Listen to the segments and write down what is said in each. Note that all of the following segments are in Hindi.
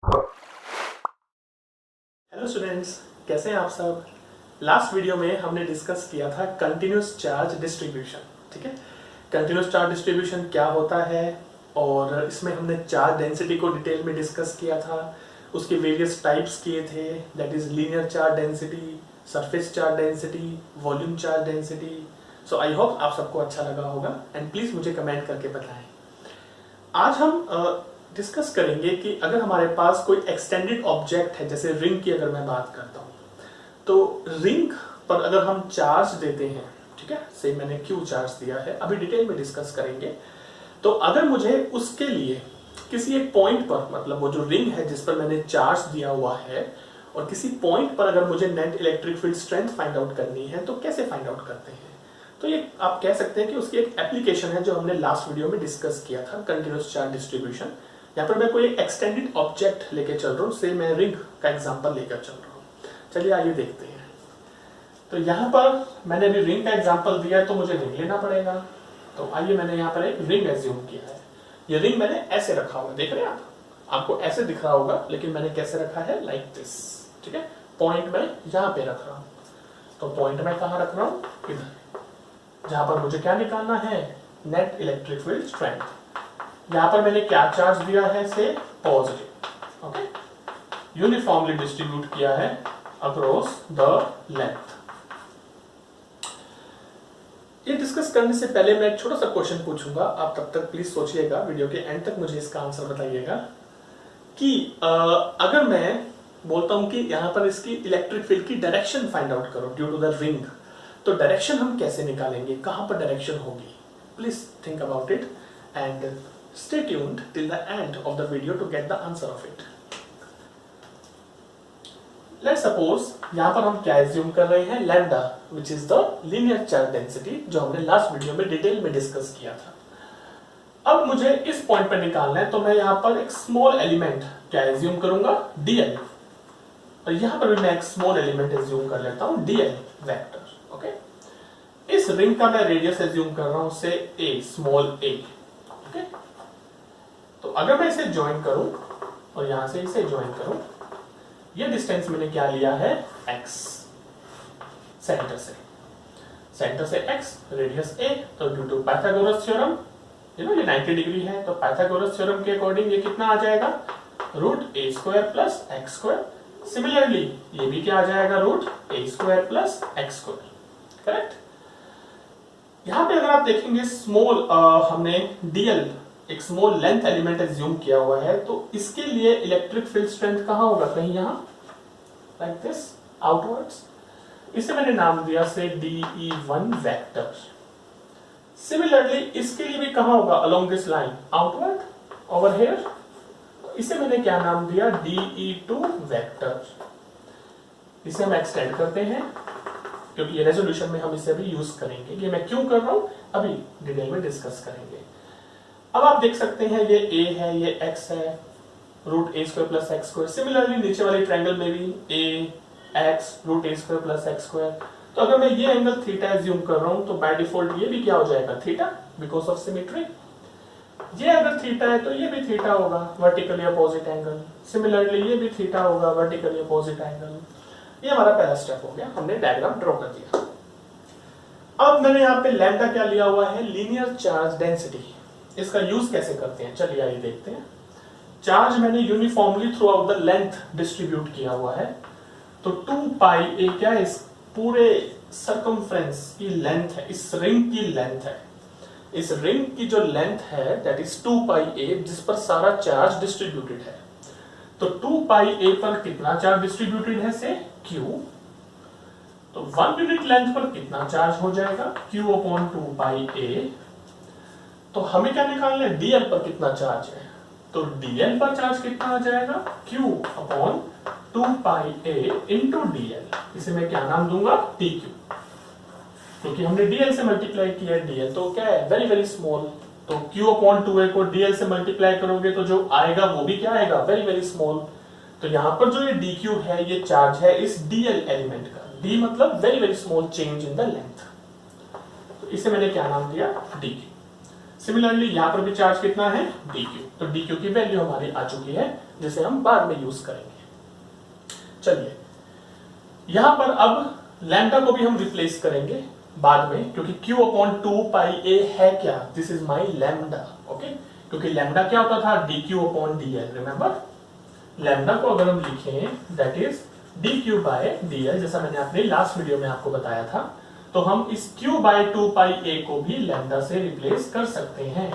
हेलो स्टूडेंट्स, कैसे हैं आप सब। लास्ट वीडियो में हमने डिस्कस किया था कंटिन्यूस चार्ज डिस्ट्रीब्यूशन। ठीक है, कंटिन्यूस चार्ज डिस्ट्रीब्यूशन क्या होता है और इसमें हमने चार्ज डेंसिटी को डिटेल में डिस्कस किया था। उसके वेरियस टाइप्स किए थे, that is linear charge density, surface charge density, volume charge density. So I hope आप सबको अच्छा लगा होगा एंड प्लीज मुझे कमेंट करके बताएं। आज हम डिस्कस करेंगे कि अगर हमारे पास कोई एक्सटेंडेड ऑब्जेक्ट है, जैसे रिंग की अगर मैं बात करता हूं, तो रिंग पर अगर हम चार्ज देते हैं, ठीक है, से मैंने क्यू चार्ज दिया है, अभी डिटेल में डिस्कस करेंगे। तो अगर मुझे उसके लिए किसी एक पॉइंट पर, मतलब वो जो रिंग है जिस पर मैंने चार्ज दिया हुआ है, और किसी पॉइंट पर अगर मुझे net electric field strength find out करनी है, तो कैसे फाइंड आउट करते हैं। तो ये आप कह सकते हैं कि उसकी एक एप्लीकेशन है जो हमने लास्ट वीडियो में डिस्कस किया था, कंटिन्यूस चार्ज डिस्ट्रीब्यूशन। यहाँ पर मैं कोई एक्सटेंडेड ऑब्जेक्ट लेके चल रहा हूँ, से मैं रिंग का एग्जांपल लेकर चल रहा हूँ। चलिए आइए देखते हैं। तो यहाँ पर मैंने अभी रिंग का एग्जांपल दिया है, तो मुझे रिंग लेना पड़ेगा। तो आइए, मैंने यहाँ पर एक रिंग एज्यूम किया है। ये रिंग मैंने ऐसे रखा हुआ, देख रहे हैं आप, आपको ऐसे दिख रहा होगा, लेकिन मैंने कैसे रखा है, लाइक दिस। ठीक है, पॉइंट मैं यहाँ पे रख रहा हूँ। तो पॉइंट मैं कहाँ रख रहा हूँ, इधर, जहां पर मुझे क्या निकालना है, नेट इलेक्ट्रिक फील्ड स्ट्रेंथ। यहां पर मैंने क्या चार्ज दिया है, से पॉजिटिव। ओके, यूनिफॉर्मली डिस्ट्रीब्यूट किया है अक्रॉस द लेंथ। ये डिस्कस करने से पहले मैं एक छोटा सा क्वेश्चन पूछूंगा, आप तब तक प्लीज सोचिएगा, वीडियो के एंड तक मुझे इसका आंसर बताइएगा कि अगर मैं बोलता हूं कि यहां पर इसकी इलेक्ट्रिक फील्ड की डायरेक्शन फाइंड आउट करो ड्यू टू द रिंग, तो डायरेक्शन हम कैसे निकालेंगे, कहां पर डायरेक्शन होगी। Please think about it and stay tuned till the end of the video to get the answer of it. Let's suppose यहां पर हम क्या एज्यूम कर रहे हैं, lambda, which is the linear charge density, जो हमने लास्ट वीडियो में डिटेल में डिस्कस किया था। अब मुझे इस पॉइंट पर निकालना है, तो मैं यहां पर एक स्मॉल एलिमेंट क्या एज्यूम करूंगा, डीएल। और यहां पर भी मैं एक स्मॉल एलिमेंट एज्यूम कर लेता हूं, डीएल वेक्टर। ओके, इस रिंग का मैं रेडियस एज्यूम कर रहा हूं, से ए, स्मॉल ए। ओके, तो अगर मैं इसे ज्वाइन करूं और यहां से इसे ज्वाइन करूं, ये डिस्टेंस मैंने क्या लिया है, x, सेंटर से x, रेडियस a। तो ड्यू टू पाइथागोरस थ्योरम, ये 90 डिग्री है, तो पाइथागोरस थ्योरम के अकॉर्डिंग ये कितना आ जाएगा, √a² प्लस x²। सिमिलरली ये भी क्या आ जाएगा, √a² प्लस x²। करेक्ट। यहां पे अगर आप देखेंगे स्मॉल, हमने डीएल एक स्मॉल लेंथ एलिमेंट एज्यूम किया हुआ है, तो इसके लिए इलेक्ट्रिक फील्ड स्ट्रेंथ कहां होगा, कहीं यहां, लाइक दिस, आउटवर्ड्स। इसे मैंने नाम दिया से DE1 वेक्टर। सिमिलरली इसके लिए भी कहां होगा, along this line, outward, over here. इसे मैंने क्या नाम दिया, DE2 वेक्टर। इसे हम एक्सटेंड करते हैं, क्योंकि ये रेजोल्यूशन में हम इसे अभी यूज करेंगे। ये मैं क्यों कर रहा हूं, अभी डिटेल में डिस्कस करेंगे। अब आप देख सकते हैं ये a है, ये x है, √a² प्लस x²। सिमिलरली नीचे वाले ट्रायंगल में भी a x √a² plus x²। तो अगर मैं ये एंगल थीटा एज्यूम कर रहा हूं, तो बाय डिफॉल्ट ये भी क्या हो जाएगा, थीटा, बिकॉज ऑफ सिमेट्री। ये अगर थीटा है तो ये भी थीटा होगा, वर्टिकली अपोजिट एंगल। सिमिलरली ये भी थीटा होगा, वर्टिकली अपोजिट एंगल। ये हमारा पहला स्टेप हो गया, हमने डायग्राम ड्रॉ कर दिया। अब मैंने यहाँ पे लैम्डा क्या लिया हुआ है, लीनियर चार्ज डेंसिटी। इसका यूज कैसे करते हैं, चलिए आइए देखते हैं। चार्ज मैंने uniformly through out the length distribute किया हुआ है, तो 2πa क्या है, इस पूरे सर्कमफ्रेंस की लेंथ है, इस रिंग की लेंथ है। इस रिंग की जो लेंथ है दैट इज 2πa, जिस पर सारा चार्ज डिस्ट्रीब्यूटेड है। तो 2πa पर कितना चार्ज डिस्ट्रीब्यूटेड है, से q। तो 1 यूनिट लेंथ पर कितना चार्ज हो जाएगा, q/2πa। तो हमें क्या निकालना है, dl पर कितना चार्ज है, तो dl पर चार्ज कितना आ जाएगा, q/2πa इंटू dl। इसे मैं क्या नाम दूंगा, dq, क्योंकि हमने dl से मल्टीप्लाई किया है। dl तो क्या है, वेरी वेरी स्मॉल। तो q/2a को dl से मल्टीप्लाई करोगे तो जो आएगा वो भी क्या आएगा, वेरी वेरी स्मॉल। तो यहां पर जो ये dq है, ये चार्ज है इस dl एलिमेंट का। d मतलब very very small change in the length. तो इसे मैंने क्या नाम दिया, dq। सिमिलरली यहाँ पर भी चार्ज कितना है dq, तो dq की वैल्यू हमारी आ चुकी है जिसे हम बाद में यूज करेंगे। चलिए यहां पर अब लैम्डा को भी हम रिप्लेस करेंगे बाद में, क्योंकि q अपॉन 2πa है क्या, this is my lambda. Okay, क्योंकि लैम्डा क्या होता था dq upon dl, remember lambda को अगर हम लिखें that is dq by dl, जैसा मैंने अपने लास्ट वीडियो में आपको बताया था, तो हम इस q बाय 2πa को भी लैम्डा से रिप्लेस कर सकते हैं।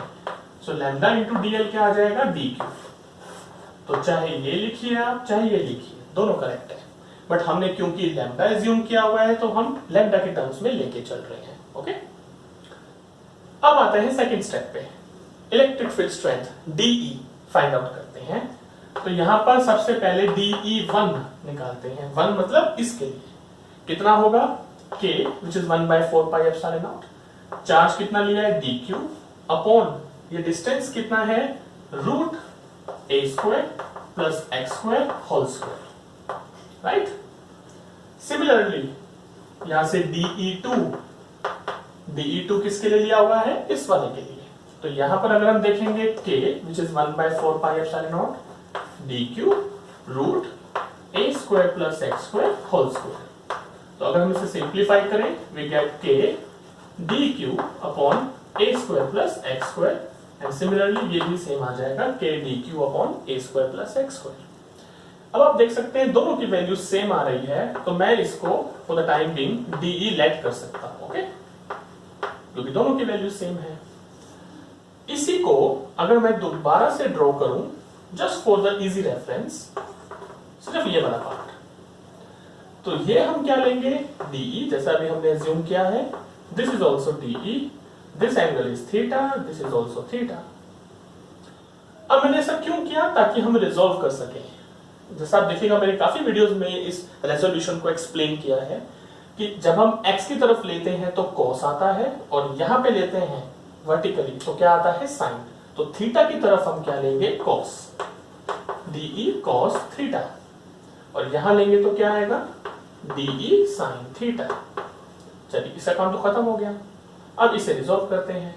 सो लैम्डा इंटू dl क्या आ जाएगा dq। तो चाहे ये लिखिए आप चाहे ये लिखिए, दोनों करेक्ट है, बट हमने क्योंकि लैम्डा एज्यूम किया हुआ है तो हम लैम्डा के टर्म्स में लेके चल रहे हैं। ओके, अब आते हैं सेकंड स्टेप पे, electric field strength DE find out करते हैं। तो यहां पर सबसे पहले DE1 निकालते हैं, 1 मतलब इसके लिए कितना होगा K विच इज 1/4πε0, चार्ज कितना लिया है dq अपॉन ये डिस्टेंस कितना है root a² plus x² whole square, right. Similarly यहां से DE2 किसके लिए लिया हुआ है, इस वाले के लिए, तो यहां पर अगर हम देखेंगे K which is 1/4πε0 dq root a² plus x² whole square. तो अगर हम इसे सिंप्लीफाई करें we get K dq upon a² plus x² and similarly ये भी सेम आ जाएगा K dq upon a² plus x²। अब आप देख सकते हैं दोनों की वैल्यू सेम आ रही है, तो मैं इसको for the time being DE let कर सकता हूं। ओके, क्योंकि दोनों की वैल्यू सेम है। इसी को अगर मैं दोबारा से ड्रॉ करूं just for the easy reference, सिर्फ ये वाला पार्ट, तो ये हम क्या लेंगे DE, जैसा अभी हमने एज्यूम किया है, this is also DE, this angle is theta, this is also theta. अब मैंने ऐसा क्यों किया, ताकि हम रिजॉल्व कर सकें। जैसा आप देखिएगा मैंने काफी वीडियोस में इस रेजोल्यूशन को एक्सप्लेन किया है कि जब हम x की तरफ लेते हैं तो cos आता है, और यहां पे लेते हैं वर्टिकली तो क्या आता है sin। तो थीटा की तरफ हम क्या लेंगे cos, DE cos थीटा, और यहां लेंगे तो क्या आएगा DE sin थीटा। चलिए इसका काम तो खत्म हो गया। अब इसे रिजॉल्व करते हैं,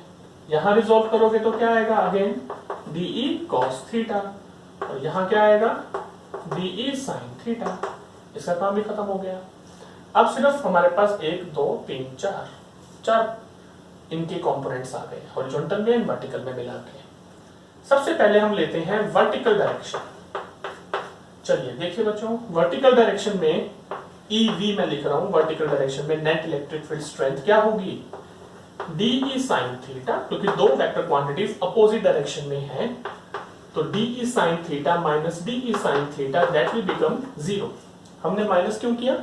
यहां रिजॉल्व करोगे तो क्या आएगा अगेन DE cos थीटा, और यहां क्या आएगा DE sin थीटा। इसका काम भी खत्म हो गया। अब सिर्फ हमारे पास 1 2 3 4 इनके कंपोनेंट्स आ गए, हॉरिजॉन्टल में एंड वर्टिकल में मिला के। सबसे पहले हम लेते हैं वर्टिकल डायरेक्शन। चलिए देखिए बच्चों, वर्टिकल डायरेक्शन में EV मैं लिख रहा हूं, वर्टिकल डायरेक्शन में नेट इलेक्ट्रिक फील्ड स्ट्रेंथ क्या होगी DE sin थीटा, क्योंकि दो वेक्टर क्वांटिटीज अपोजिट डायरेक्शन में हैं, तो DE sin theta minus DE sin theta that will become 0। हमने माइनस क्यों किया,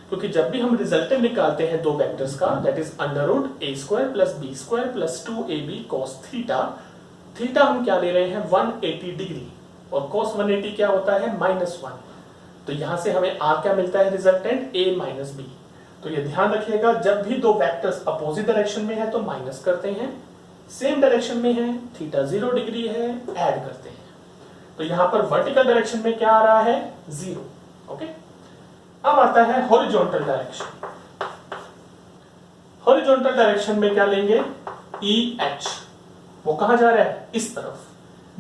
क्योंकि जब भी हम रिजल्टेंट निकालते हैं दो वेक्टर्स का, that is under root a² plus b² plus 2ab cos theta, theta हम क्या ले रहे हैं 180 डिग्री, और cos 180 क्या होता है -1, तो यहां से हमें r क्या मिलता है रिजल्टेंट a माइनस b। तो ये ध्यान रखिएगा जब भी दो वेक्टर्स अपोजिट डायरेक्शन में है तो माइनस करते हैं, सेम डायरेक्शन में है थीटा 0 डिग्री है ऐड करते हैं। तो यहां पर वर्टिकल डायरेक्शन में क्या आ रहा है 0। ओके, अब आता है हॉरिजॉन्टल डायरेक्शन। हॉरिजॉन्टल डायरेक्शन में क्या लेंगे EH, वो कहां जा रहा है इस तरफ,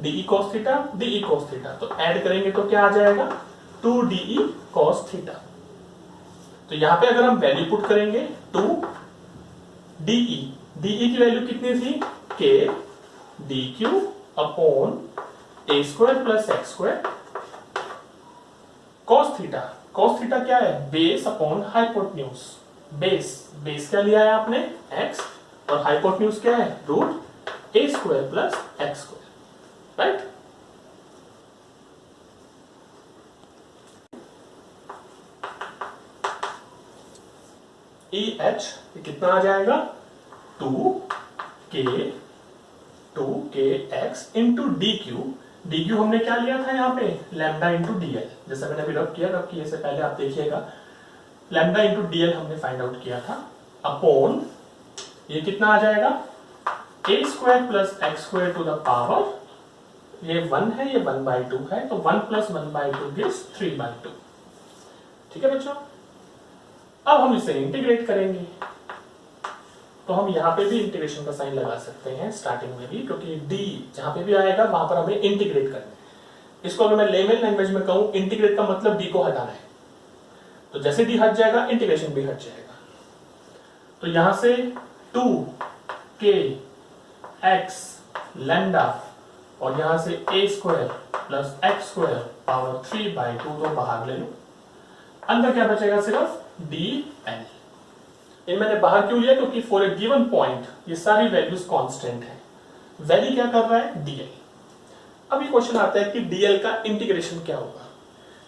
DE cos theta DE cos theta, तो ऐड करेंगे तो क्या आ जाएगा 2DE cos थीटा। तो यहां पे अगर हम वैल्यू पुट करेंगे 2DE, DE की वैल्यू कितनी थी K DQ upon a² plus x² cos theta क्या है बेस अपॉन हाइपोटेन्यूज, बेस क्या लिया है आपने x, और हाइपोटेन्यूज क्या है root a² plus x², right. EH कितना आ जाएगा 2kx इंटू DQ हमने क्या लिया था यहाँ पे लैम्डा इंटू DL, जैसा मैंने अभी रब किए से पहले आप देखिएगा लैम्डा इंटू DL हमने फाइंड आउट किया था, अपॉन ये कितना आ जाएगा a² plus x² to the power, ये 1 है ये 1/2 है, तो 1 प्लस 1/2 गिव्स 3/2। ठीक है बच्चों, अब हम इसे इंटीग्रेट करेंगे, तो हम यहाँ पे भी इंटीग्रेशन का साइन लगा सकते हैं स्टार्टिंग में भी, क्योंकि डी जहां पे भी आएगा वहां पर हमें इंटीग्रेट करना है। इसको अगर मैं लेमन लैंग्वेज में कहूं, इंटीग्रेट का मतलब डी को हटाना है, तो जैसे डी हट जाएगा इंटीग्रेशन भी हट जाएगा। तो यहां से 2k x लैम्डा और यहां से a square plus x square power 3/2 तो बाहर ले लो, अंदर क्या बचेगा सिर्फ dl। ये मैंने बाहर क्यों लिया, क्योंकि फॉर ए गिवन पॉइंट ये सारी वैल्यूज कांस्टेंट है, वैल्यू क्या कर रहा है dl। अब ये क्वेश्चन आता है कि dl का इंटीग्रेशन क्या होगा।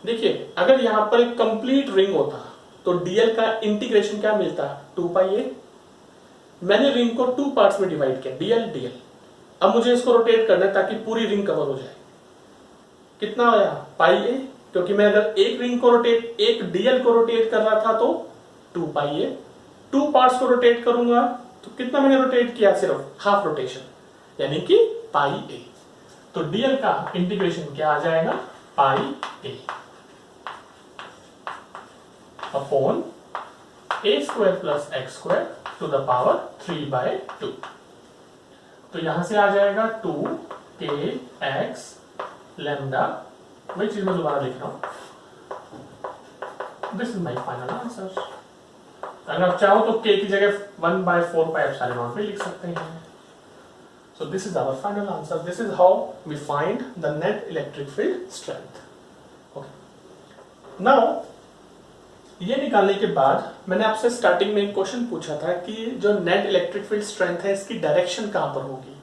देखिए अगर यहां पर एक कंप्लीट रिंग होता तो dl का इंटीग्रेशन क्या मिलता, 2πa। मैंने रिंग को 2 पार्ट्स में डिवाइड किया, dl। अब मुझे इसको रोटेट करना है ताकि पूरी रिंग कवर हो जाए। कितना आया πa, क्योंकि मैं अगर एक रिंग को रोटेट, एक dl को रोटेट कर रहा था तो 2πa। 2 पार्ट्स को रोटेट करूंगा तो कितना मैंने रोटेट किया, सिर्फ हाफ रोटेशन, यानी कि πa। तो dl का इंटीग्रेशन क्या आ जाएगा, πa upon a square plus x square to the power 3/2। तो यहां से आ जाएगा 2kx लैम्डा, वही चीज मैं दोबारा लिख रहा हूं, this is my final answer. अगर आप चाहो तो k की जगह 1/4πε0 भी लिख सकते हैं। So this is our final answer. This is how we find the net electric field strength. Okay. Now ये निकालने के बाद मैंने आपसे स्टार्टिंग में एक क्वेश्चन पूछा था कि जो नेट इलेक्ट्रिक फील्ड स्ट्रेंथ है इसकी डायरेक्शन कहां पर होगी।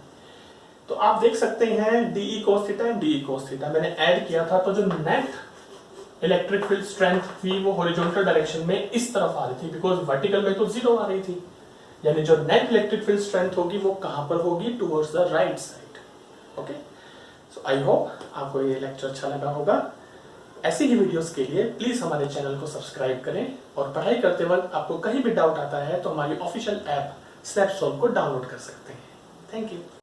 तो आप देख सकते हैं DE cos theta and DE cos theta मैंने ऐड किया था, तो जो नेट इलेक्ट्रिक फील्ड स्ट्रेंथ थी वो हॉरिजॉन्टल डायरेक्शन में इस तरफ आ रही थी, बिकॉज वर्टिकल में तो 0 आ रही थी। यानी जो नेट इलेक्ट्रिक फील्ड स्ट्रेंथ होगी वो कहां पर होगी, towards the right side. Okay, so I hope आपको ये लेक्चर अच्छा लगा होगा। ऐसी ही वीडियोस के लिए प्लीज हमारे चैनल को सब्सक्राइब करें, और पढ़ाई करते वक्त आपको कहीं भी डाउट आता है तो हमारी ऑफिशियल ऐप स्नैपसॉल्व को डाउनलोड कर सकते हैं। Thank you.